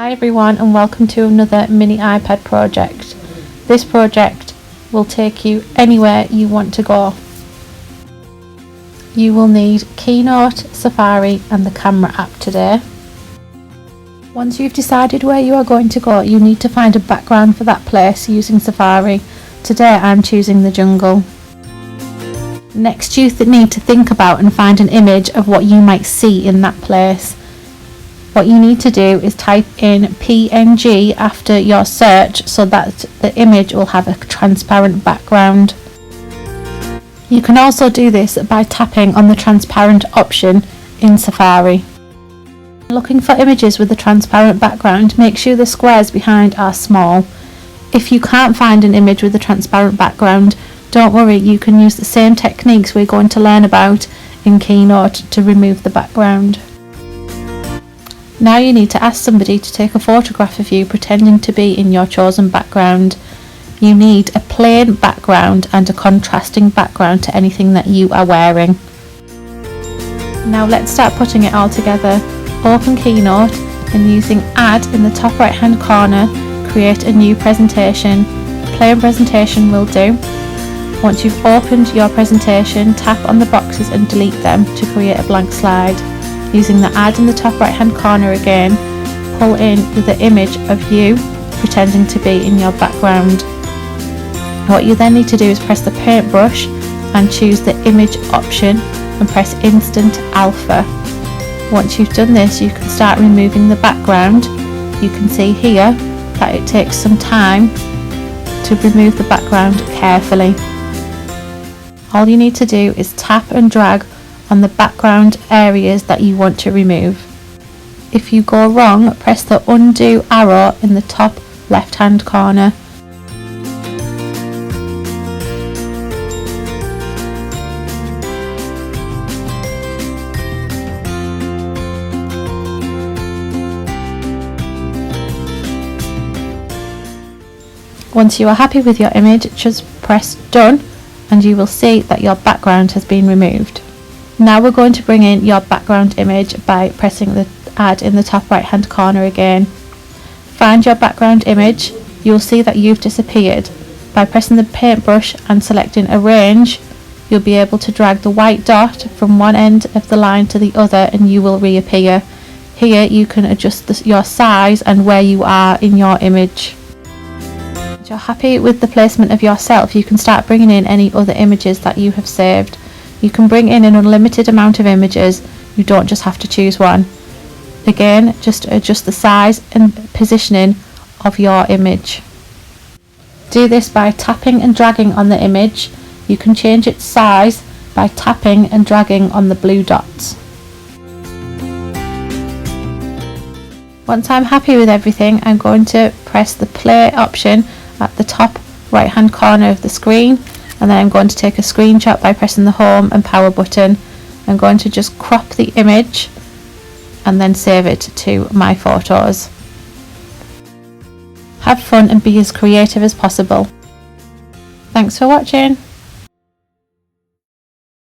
Hi everyone, and welcome to another mini iPad project. This project will take you anywhere you want to go. You will need Keynote, Safari and the camera app today. Once you've decided where you are going to go, you need to find a background for that place using Safari. Today I'm choosing the jungle. Next you need to think about and find an image of what you might see in that place. What you need to do is type in PNG after your search so that the image will have a transparent background. You can also do this by tapping on the transparent option in Safari. Looking for images with a transparent background, make sure the squares behind are small. If you can't find an image with a transparent background, don't worry, you can use the same techniques we're going to learn about in Keynote to remove the background. Now you need to ask somebody to take a photograph of you pretending to be in your chosen background. You need a plain background and a contrasting background to anything that you are wearing. Now let's start putting it all together. Open Keynote and using Add in the top right hand corner, create a new presentation. Plain presentation will do. Once you've opened your presentation, tap on the boxes and delete them to create a blank slide. Using the Add in the top right hand corner again, pull in the image of you pretending to be in your background. What you then need to do is press the paintbrush and choose the image option and press Instant Alpha. Once you've done this, you can start removing the background. You can see here that it takes some time to remove the background carefully. All you need to do is tap and drag on the background areas that you want to remove. If you go wrong, press the undo arrow in the top left hand corner. Once you are happy with your image, just press done and you will see that your background has been removed. Now we're going to bring in your background image by pressing the Add in the top right hand corner again. Find your background image. You'll see that you've disappeared. By pressing the paintbrush and selecting Arrange, you'll be able to drag the white dot from one end of the line to the other and you will reappear. Here you can adjust your size and where you are in your image. If you're happy with the placement of yourself, you can start bringing in any other images that you have saved. You can bring in an unlimited amount of images, you don't just have to choose one. Again, just adjust the size and positioning of your image. Do this by tapping and dragging on the image. You can change its size by tapping and dragging on the blue dots. Once I'm happy with everything, I'm going to press the play option at the top right hand corner of the screen. And then I'm going to take a screenshot by pressing the home and power button. I'm going to just crop the image and then save it to my photos. Have fun and be as creative as possible. Thanks for watching.